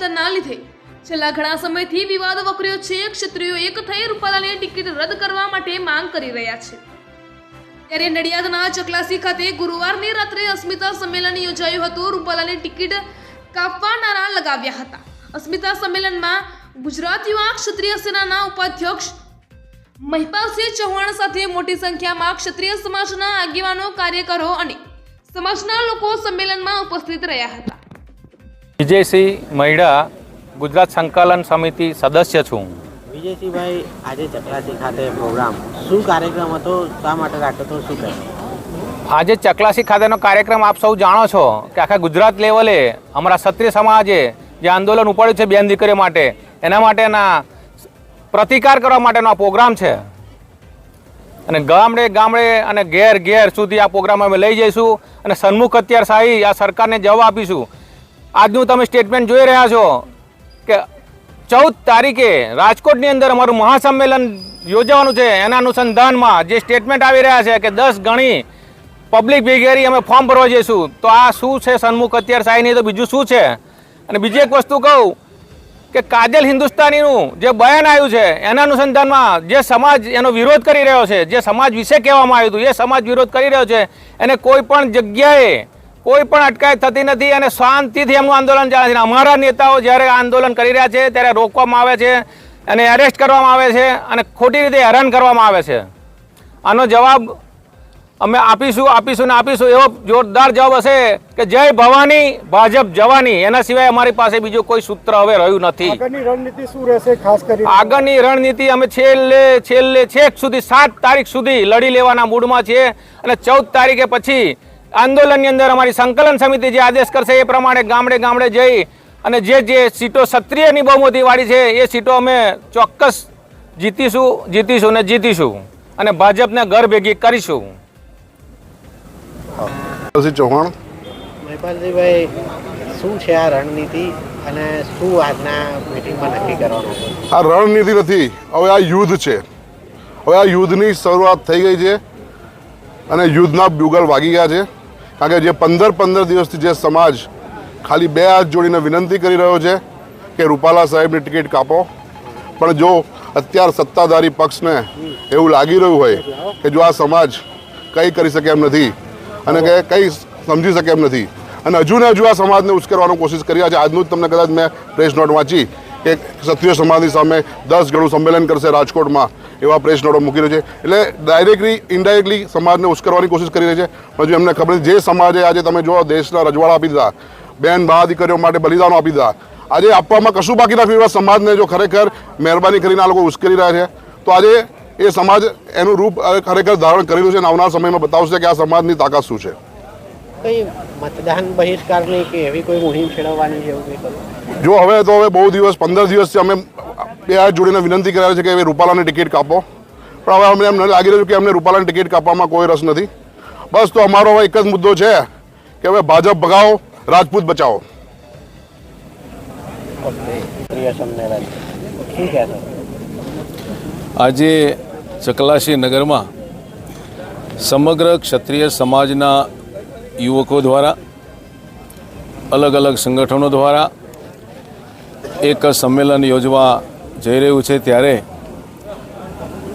પરિવર્તનના લીધે છેલ્લા ઘણા સમયથી વિવાદ વકર્યો છે। ક્ષત્રિયો એક થઈ રૂપાલાની ટિકિટ રદ કરવા માટે માંગ કરી રહ્યા છે। ત્યારે નડિયાદના ચકલાસી ખાતે ગુરુવારની રાત્રે અસ્મિતા સંમેલન યોજાયું હતું। રૂપાલાની ટિકિટ કાપવા નારા લગાવ્યા હતા। અસ્મિતા સંમેલનમાં ગુજરાત યુવા ક્ષત્રિય સેનાના ઉપાધ્યક્ષ મહિપાલસિંહ ચૌહાણ સાથે મોટી સંખ્યામાં ક્ષત્રિય સમાજના આગેવાનો, કાર્યકરો અને સમાજના લોકો સંમેલનમાં ઉપસ્થિત રહ્યા હતા। વિજયસિંહ મહિડા, ગુજરાત સંકલન સમિતિ સદસ્ય છું। વિજયસિંહભાઈ, આજે ચકલાસી ખાતે પ્રોગ્રામ શું કાર્યક્રમ હતો, શા માટે રાખ્યો હતો, શું કહે? આજે ચકલાસી ખાતેનો કાર્યક્રમ આપ સૌ જાણો છો કે આખા ગુજરાત લેવલે અમારા ક્ષત્રિય સમાજે જે આંદોલન ઉપાડ્યું છે બેન દીકરીઓ માટે, એના માટેના પ્રતિકાર કરવા માટેનો આ પ્રોગ્રામ છે અને ગામડે ગામડે અને ઘેર ઘેર સુધી આ પ્રોગ્રામ અમે લઈ જઈશું અને સન્મુખ અત્યારશાહી આ સરકારને જવાબ આપીશું। આજનું તમે સ્ટેટમેન્ટ જોઈ રહ્યા છો કે 14 તારીખે રાજકોટની અંદર અમારું મહાસંમેલન યોજવાનું છે। એના અનુસંધાનમાં જે સ્ટેટમેન્ટ આવી રહ્યા છે કે 10 ગણી પબ્લિક ભેગેરી અમે ફોર્મ ભરવા જઈશું। તો આ શું છે સન્મુખ અત્યારશાહી નહીં તો બીજું શું છે? અને બીજી એક વસ્તુ કહું કે કાજલ હિન્દુસ્તાનીનું જે બયાન આવ્યું છે એના અનુસંધાનમાં જે સમાજ એનો વિરોધ કરી રહ્યો છે, જે સમાજ વિશે કહેવામાં આવ્યું હતું એ સમાજ વિરોધ કરી રહ્યો છે, એને કોઈ પણ જગ્યાએ કોઈ પણ અટકાયત થતી નથી અને શાંતિથી એમનું આંદોલન ચાલે છે। અમારા નેતાઓ જ્યારે આંદોલન કરી રહ્યા છે ત્યારે રોકવામાં આવે છે અને એરેસ્ટ કરવામાં આવે છે અને ખોટી રીતે હેરાન કરવામાં આવે છે। આનો જવાબ અમે આપીશું ને આપીશું। એવો જોરદાર જવાબ હશે કે જય ભવાની, ભાજપ જવાની, એના સિવાય અમારી પાસે બીજું કોઈ સૂત્ર હવે રહ્યું નથી। આગળની રણનીતિ શું રહેશે? ખાસ કરીને આગળની રણનીતિ અમે છેલ્લે છેક સુધી 7 તારીખ સુધી લડી લેવાના મૂડમાં છીએ અને 14 તારીખે પછી આંદોલનની અંદર અમારી સંકલન સમિતિ જે આદેશ કરશે એ પ્રમાણે ગામડે ગામડે જઈ અને જે સીટો ક્ષત્રિયની બહુમતી વાળી છે એ સીટો અમે ચોક્કસ જીતીશું અને ભાજપને ઘર ભેગી કરીશું। ચૌહાણ, મહિપાલસિંહભાઈ, શું છે આ રણનીતિ અને શું આજના મીટિંગમાં નક્કી કરવાનું છે? આ રણનીતિ નથી, હવે આ યુદ્ધ છે। હવે આ યુદ્ધની શરૂઆત થઈ ગઈ છે અને યુદ્ધના બ્યુગલ વાગી ગયા છે। કારણ કે જે 15 દિવસથી જે સમાજ ખાલી 2 હાથ જોડીને વિનંતી કરી રહ્યો છે કે રૂપાલા સાહેબની ટિકિટ કાપો, પણ જો અત્યાર સત્તાધારી પક્ષને એવું લાગી રહ્યું હોય કે જો આ સમાજ કંઈ કરી શકે એમ નથી અને કે કંઈ સમજી શકે એમ નથી અને હજુ ને હજુ આ સમાજને ઉશ્કેરવાનો કોશિશ કરી રહ્યા છે। આજનું જ તમને કદાચ મેં પ્રેસ નોટ વાંચી કે ક્ષત્રિય સમાજની સામે 10 ગણું સંમેલન કરશે રાજકોટમાં, એવા પ્રેસ નોટો મૂકી રહ્યો છે। એટલે ડાયરેક્ટલી ઇનડાયરેક્ટલી સમાજને ઉશ્કેરવાની કોશિશ કરી રહી છે। હજુ એમને ખબર નથી, જે સમાજે આજે તમે જો દેશના રજવાડા આપી દીધા, બેન બા દીકરીઓ માટે બલિદાનો આપી દીધા, આજે આપવામાં કશું બાકી નથી એવા સમાજને જો ખરેખર મહેરબાની કરીને આ લોકો ઉશ્કેરી રહ્યા છે તો આજે એ સમાજ એનું રૂપ ખરેખર ધારણ કરેલું છે અને આવનાર સમયમાં બતાવશે કે આ સમાજની તાકાત શું છે। કઈ મતદાન બહિષ્કારની કે એવી કોઈ મુહિમ છેડવવાની છે એવું કંઈ કરો? જો હવે તો હવે બહુ દિવસ 15 દિવસથી અમે 2 હાથ જોડીને વિનંતી કર્યા છે કે હવે રૂપાલાની ટિકિટ કાપો, પણ હવે અમને એમ લાગી રહ્યું કે અમને રૂપાલાની ટિકિટ કાપવામાં કોઈ રસ નથી। બસ તો અમારો હવે એક જ મુદ્દો છે કે હવે ભાજપ ભગાવો, રાજપૂત બચાવો। આજે ચકલાસી નગરમાં સમગ્ર ક્ષત્રિય સમાજના યુવકો દ્વારા, અલગ અલગ સંગઠનો દ્વારા એક સંમેલન યોજવા જઈ રહ્યું છે। ત્યારે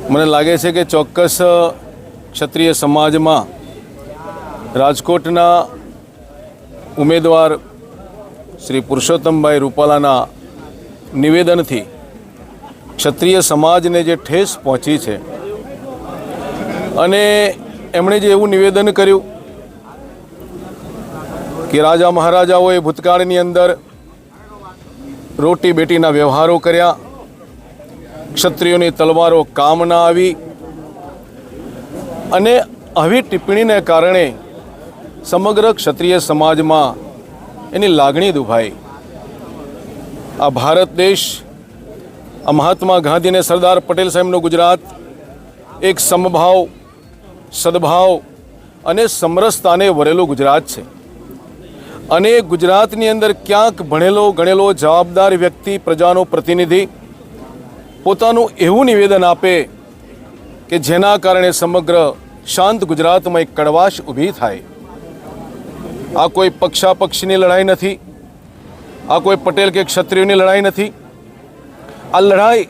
મને લાગે છે કે ચોક્કસ ક્ષત્રિય સમાજમાં રાજકોટના ઉમેદવાર શ્રી પુરુષોત્તમભાઈ રૂપાલાના નિવેદનથી ક્ષત્રિય સમાજને જે ઠેસ પહોંચી છે અને એમણે જે એવું નિવેદન કર્યું કે રાજા મહારાજાઓએ ભૂતકાળની અંદર રોટી બેટીના વ્યવહારો કર્યા, ક્ષત્રિયોની તલવારો કામ ના આવી અને આવી ટિપ્પણીને કારણે સમગ્ર ક્ષત્રિય સમાજમાં એની લાગણી દુભાઈ। આ ભારત દેશ, આ મહાત્મા ગાંધી અને સરદાર પટેલ સાહેબનું ગુજરાત એક સમભાવ, સદભાવ અને સમરસતાને વરેલું ગુજરાત છે અને ગુજરાતની અંદર ક્યાંક ભણેલો ગણેલો જવાબદાર વ્યક્તિ, પ્રજાનો પ્રતિનિધિ પોતાનું એવું નિવેદન આપે કે જેના કારણે સમગ્ર શાંત ગુજરાતમાં એક કડવાશ ઊભી થાય। આ કોઈ પક્ષાપક્ષીની લડાઈ નથી, આ કોઈ પટેલ કે ક્ષત્રિયોની લડાઈ નથી. આ લડાઈ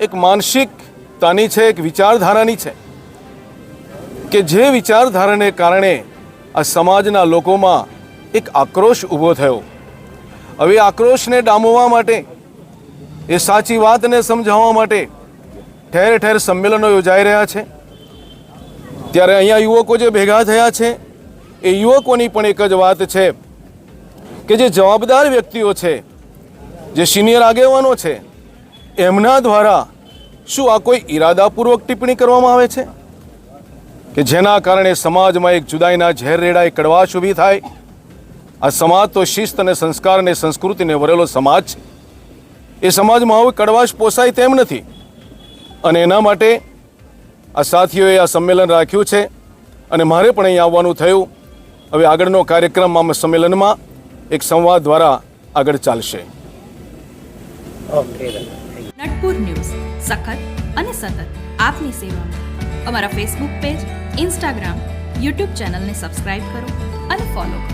એક માનસિકતાની છે, એક વિચારધારાની છે કે જે વિચારધારાને કારણે આ સમાજના લોકોમાં એક આક્રોશ ઊભો થયો. હવે આક્રોશને ડામવા માટે, એ સાચી વાતને સમજાવવા માટે ઠેર ઠેર સંમેલનો યોજાઈ રહ્યા છે. ત્યારે અહીંયા યુવકો જે ભેગા થયા છે એ યુવકોની પણ એક જ વાત છે કે જે જવાબદાર વ્યક્તિઓ છે, જે સિનિયર આગેવાનો છે, એમના દ્વારા શું આ કોઈ ઈરાદાપૂર્વક ટિપ્પણી કરવામાં આવે છે કે જેના કારણે સમાજમાં એક જુદાઈના ઝેર રેડાય, કડવાશ ઊભી થાય? આ સમાજ તો શિસ્ત અને સંસ્કાર અને સંસ્કૃતિને વરેલો સમાજ છે. એ સમાજમાં હવે કડવાશ પોસાય તેમ નથી. અને એના માટે આ સાથીઓએ આ સંમેલન રાખ્યું છે અને મારે પણ અહીં આવવાનું થયું. હવે આગળનો કાર્યક્રમ આમ સંમેલનમાં એક સંવાદ દ્વારા આગળ ચાલશે. ઓકે. નટપુર ન્યૂઝ સખત અને સતત આપની સેવામાં. અમારા ફેસબુક પેજ, ઇન્સ્ટાગ્રામ, યુટ્યુબ ચેનલને સબસ્ક્રાઇબ કરો અને ફોલો કરો.